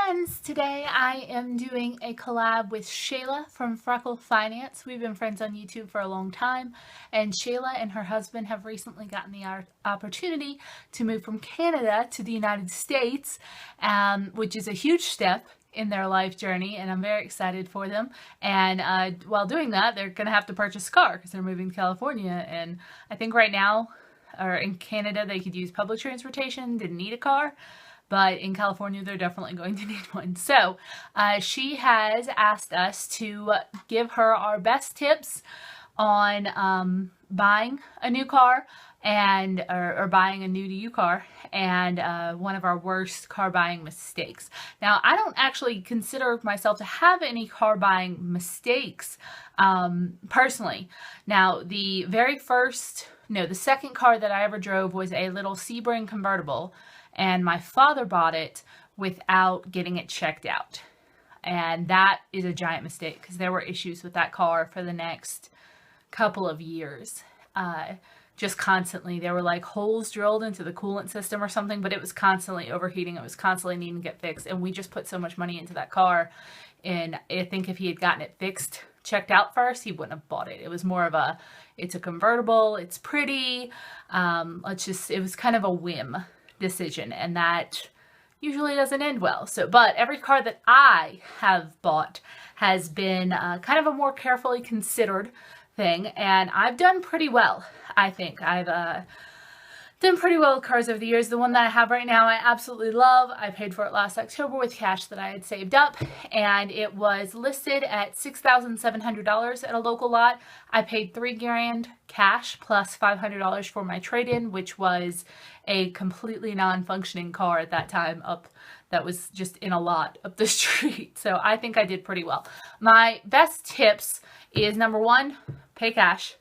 friends! Today I am doing a collab with Shayla from Freckle Finance. We've been friends on YouTube for a long time, and Shayla and her husband have recently gotten the opportunity to move from Canada to the United States, which is a huge step in their life journey, and I'm very excited for them. And while doing that, they're going to have to purchase a car because they're moving to California, and I think right now, or in Canada, they could use public transportation, didn't need a car. But in California, they're definitely going to need one. So she has asked us to give her our best tips on buying a new car and or buying a new to you car, and one of our worst car buying mistakes. Now, I don't actually consider myself to have any car buying mistakes personally. Now, the second car that I ever drove was a little Sebring convertible. And my father bought it without getting it checked out. And that is a giant mistake because there were issues with that car for the next couple of years. Just constantly. There were like holes drilled into the coolant system or something, but it was constantly overheating. It was constantly needing to get fixed. And we just put so much money into that car. And I think if he had gotten it fixed, checked out first, he wouldn't have bought it. It was more of it's a convertible, it's pretty. It was kind of a whim decision, and that usually doesn't end well. But every car that I have bought has been kind of a more carefully considered thing, and I've done pretty well. I think I've done pretty well with cars over the years. The one that I have right now I absolutely love. I paid for it last October with cash that I had saved up, and it was listed at $6,700 at a local lot. I paid $3,000 cash plus $500 for my trade-in, which was a completely non-functioning car at that time that was just in a lot up the street. So I think I did pretty well. My best tips is, number one, pay cash.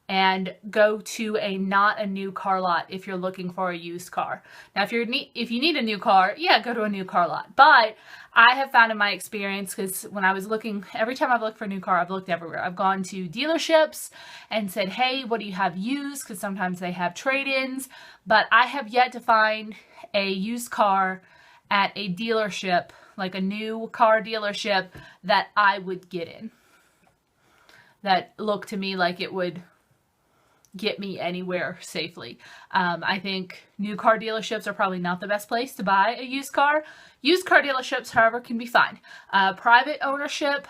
And go to not a new car lot if you're looking for a used car. Now, if you need a new car, yeah, go to a new car lot. But I have found in my experience, because when I was looking, every time I've looked for a new car, I've looked everywhere. I've gone to dealerships and said, hey, what do you have used? Because sometimes they have trade-ins. But I have yet to find a used car at a dealership, like a new car dealership, that I would get in. That looked to me like it would get me anywhere safely. I think new car dealerships are probably not the best place to buy a used car. Used car dealerships, however, can be fine. Private ownership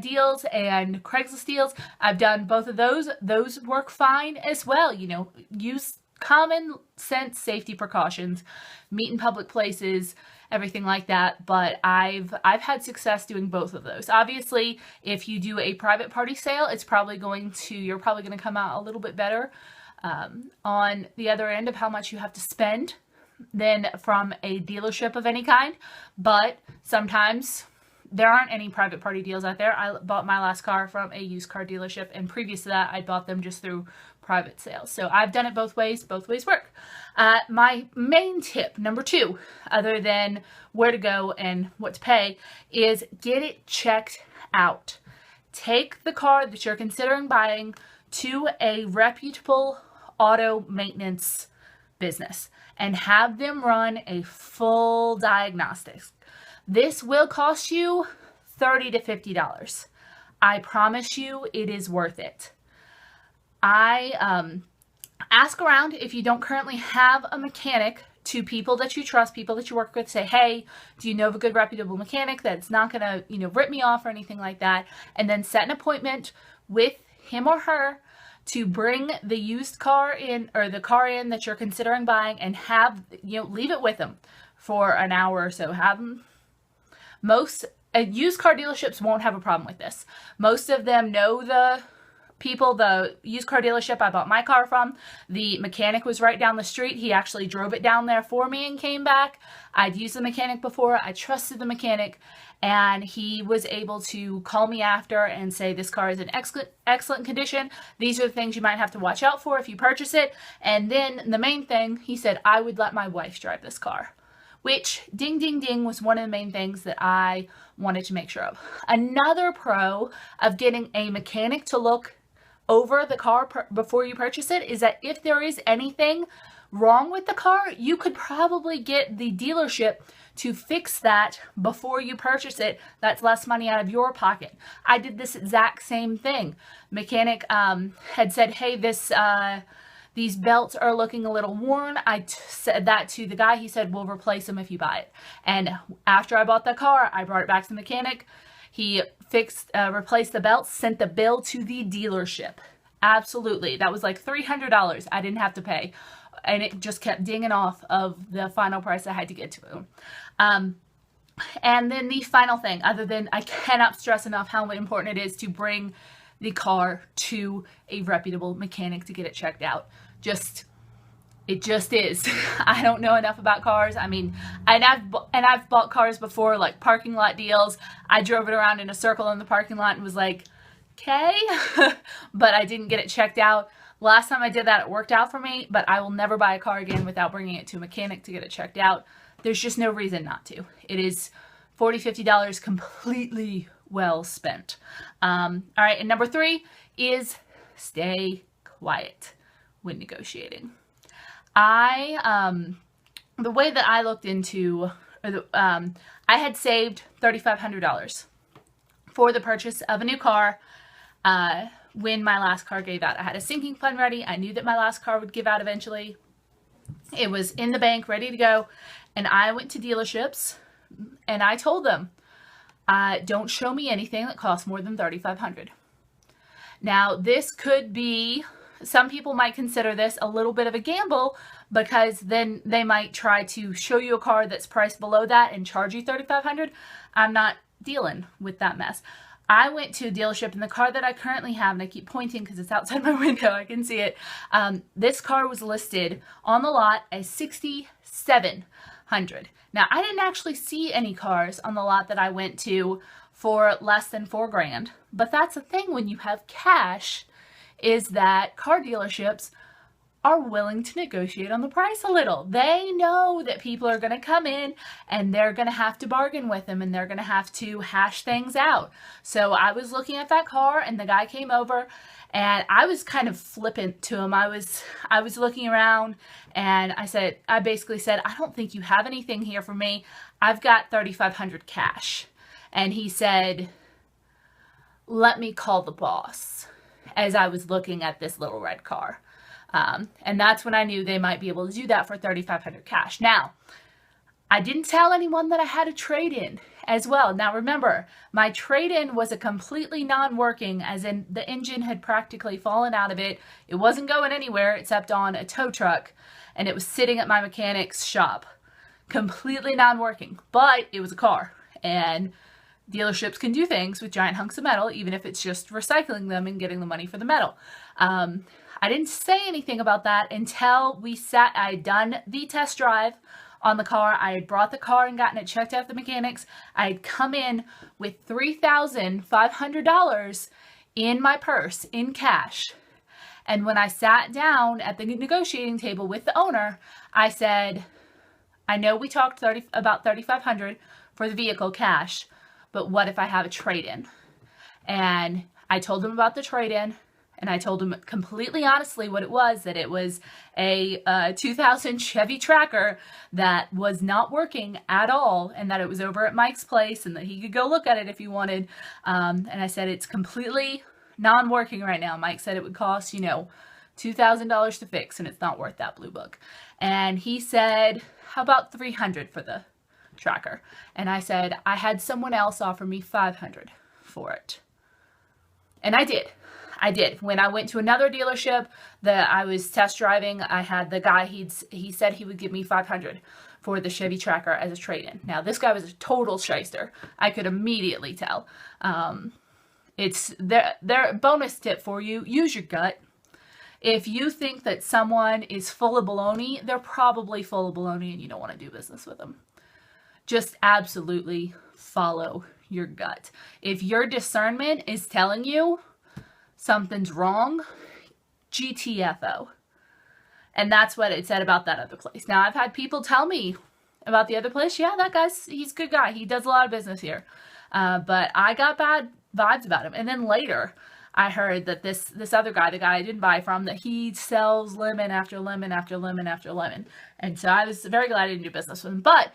deals and Craigslist deals, I've done both of those. Those work fine as well. Use common sense safety precautions, meet in public places, everything like that. But I've had success doing both of those. Obviously, if you do a private party sale, you're probably going to come out a little bit better on the other end of how much you have to spend than from a dealership of any kind. But sometimes there aren't any private party deals out there. I bought my last car from a used car dealership, and previous to that, I bought them just through private sales. So I've done it both ways. Both ways work. My main tip, number 2, other than where to go and what to pay, is get it checked out. Take the car that you're considering buying to a reputable auto maintenance business and have them run a full diagnostics. This will cost you $30 to $50. I promise you it is worth it. I ask around if you don't currently have a mechanic, to people that you trust, people that you work with. Say, hey, do you know of a good reputable mechanic that's not going to, rip me off or anything like that? And then set an appointment with him or her to bring the used car in, or the car in that you're considering buying, and leave it with them for an hour or so. Have them. Most used car dealerships won't have a problem with this. Most of them know the used car dealership I bought my car from. The mechanic was right down the street. He actually drove it down there for me and came back. I'd used the mechanic before. I trusted the mechanic, and he was able to call me after and say, this car is in excellent condition. These are the things you might have to watch out for if you purchase it. And then the main thing, he said, I would let my wife drive this car. Which, ding, ding, ding, was one of the main things that I wanted to make sure of. Another pro of getting a mechanic to look over the car before you purchase it is that if there is anything wrong with the car, you could probably get the dealership to fix that before you purchase it. That's less money out of your pocket. I did this exact same thing. Mechanic had said, hey, these belts are looking a little worn. I said that to the guy. He said, we'll replace them if you buy it. And after I bought the car, I brought it back to the mechanic. He replaced the belts, sent the bill to the dealership. Absolutely. That was like $300 I didn't have to pay. And it just kept dinging off of the final price I had to get to. And then the final thing, other than I cannot stress enough how important it is to bring the car to a reputable mechanic to get it checked out. It just is. I don't know enough about cars. I mean, and I've bought cars before, like parking lot deals. I drove it around in a circle in the parking lot and was like, okay, but I didn't get it checked out. Last time I did that, it worked out for me, but I will never buy a car again without bringing it to a mechanic to get it checked out. There's just no reason not to. It is $40, $50 completely well spent. All right, and number 3 is stay quiet when negotiating. The way that I looked into, I had saved $3,500 for the purchase of a new car when my last car gave out. I had a sinking fund ready. I knew that my last car would give out eventually. It was in the bank, ready to go. And I went to dealerships and I told them, don't show me anything that costs more than $3,500. Now, this could be, some people might consider this a little bit of a gamble because then they might try to show you a car that's priced below that and charge you $3,500. I'm not dealing with that mess. I went to a dealership and the car that I currently have, and I keep pointing because it's outside my window, I can see it. This car was listed on the lot as $6,700. Now, I didn't actually see any cars on the lot that I went to for less than $4,000, but that's the thing when you have cash, is that car dealerships are willing to negotiate on the price a little. They know that people are going to come in and they're going to have to bargain with them and they're going to have to hash things out. So I was looking at that car and the guy came over and I was kind of flippant to him. I was looking around and I basically said, I don't think you have anything here for me. I've got $3,500 cash. And he said, let me call the boss, as I was looking at this little red car. And that's when I knew they might be able to do that for $3,500 cash. Now, I didn't tell anyone that I had a trade-in as well. Now remember, my trade-in was a completely non-working, as in the engine had practically fallen out of it. It wasn't going anywhere except on a tow truck, and it was sitting at my mechanic's shop. Completely non-working, but it was a car. And dealerships can do things with giant hunks of metal, even if it's just recycling them and getting the money for the metal. I didn't say anything about that until I had done the test drive on the car. I had brought the car and gotten it checked out at the mechanics. I had come in with $3,500 in my purse, in cash. And when I sat down at the negotiating table with the owner, I said, I know we talked about $3,500 for the vehicle cash, but what if I have a trade-in? And I told him about the trade-in. And I told him completely honestly what it was, that it was a 2000 Chevy Tracker that was not working at all, and that it was over at Mike's place and that he could go look at it if he wanted. And I said, it's completely non-working right now. Mike said it would cost, $2,000 to fix, and it's not worth that blue book. And he said, how about $300 for the Tracker? And I said, I had someone else offer me $500 for it. And I did. When I went to another dealership that I was test driving, I had the guy, he said he would give me $500 for the Chevy Tracker as a trade-in. Now, this guy was a total shyster. I could immediately tell. It's their bonus tip for you: use your gut. If you think that someone is full of baloney, they're probably full of baloney and you don't want to do business with them. Just absolutely follow your gut. If your discernment is telling you something's wrong, GTFO. And that's what it said about that other place. Now, I've had people tell me about the other place. Yeah, he's a good guy. He does a lot of business here. But I got bad vibes about him. And then later, I heard that this other guy, the guy I didn't buy from, that he sells lemon after lemon after lemon after lemon. And so I was very glad I didn't do business with him. But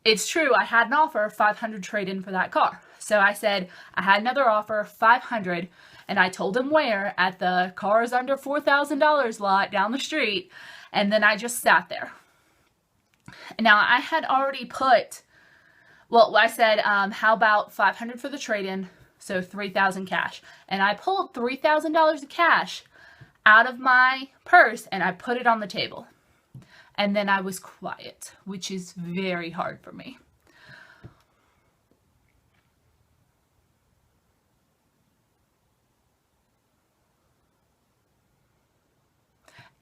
it's true, I had an offer, 500 trade-in for that car. So I said, I had another offer, 500, and I told him where, at the cars under $4,000 lot down the street, and then I just sat there. Now, I had already put, well, I said, how about 500 for the trade-in, so 3,000 cash. And I pulled $3,000 of cash out of my purse, and I put it on the table. And then I was quiet, which is very hard for me.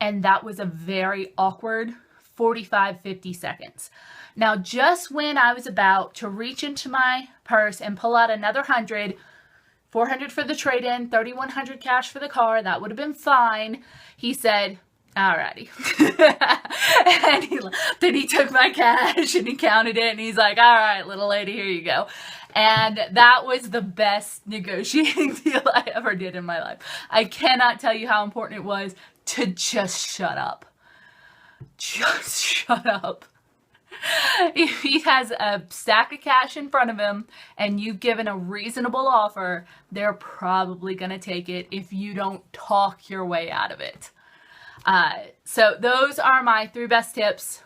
And that was a very awkward 45-50 seconds. Now, just when I was about to reach into my purse and pull out another 100, 400 for the trade-in, 3,100 cash for the car, that would have been fine, he said, alrighty. And then he took my cash and he counted it and he's like, all right, little lady, here you go. And that was the best negotiating deal I ever did in my life. I cannot tell you how important it was to just shut up. Just shut up. If he has a stack of cash in front of him and you've given a reasonable offer, they're probably going to take it if you don't talk your way out of it. So those are my 3 best tips,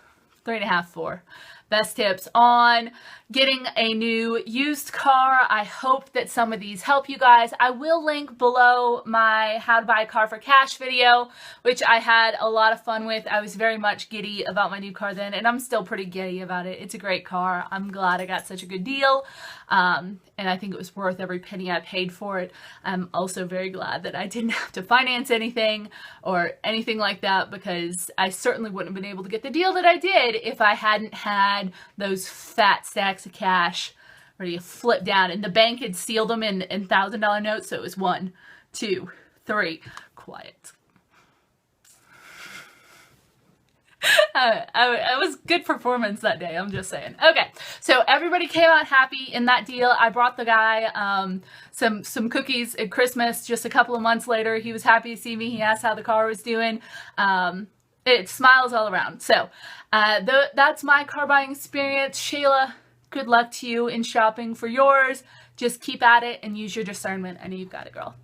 3.5, 4 best tips on getting a new used car. I hope that some of these help you guys. I will link below my how to buy a car for cash video, which I had a lot of fun with. I was very much giddy about my new car then, and I'm still pretty giddy about it. It's a great car. I'm glad I got such a good deal. And I think it was worth every penny I paid for it. I'm also very glad that I didn't have to finance anything or anything like that, because I certainly wouldn't have been able to get the deal that I did if I hadn't had those fat stacks of cash where you flip down, and the bank had sealed them in $1,000 notes, so it was 1, 2, 3. Quiet. It was good performance that day, I'm just saying. Okay, so everybody came out happy in that deal. I brought the guy some cookies at Christmas just a couple of months later. He was happy to see me. He asked how the car was doing. It smiles all around. So that's my car buying experience. Shayla, good luck to you in shopping for yours. Just keep at it and use your discernment. I know you've got it, girl.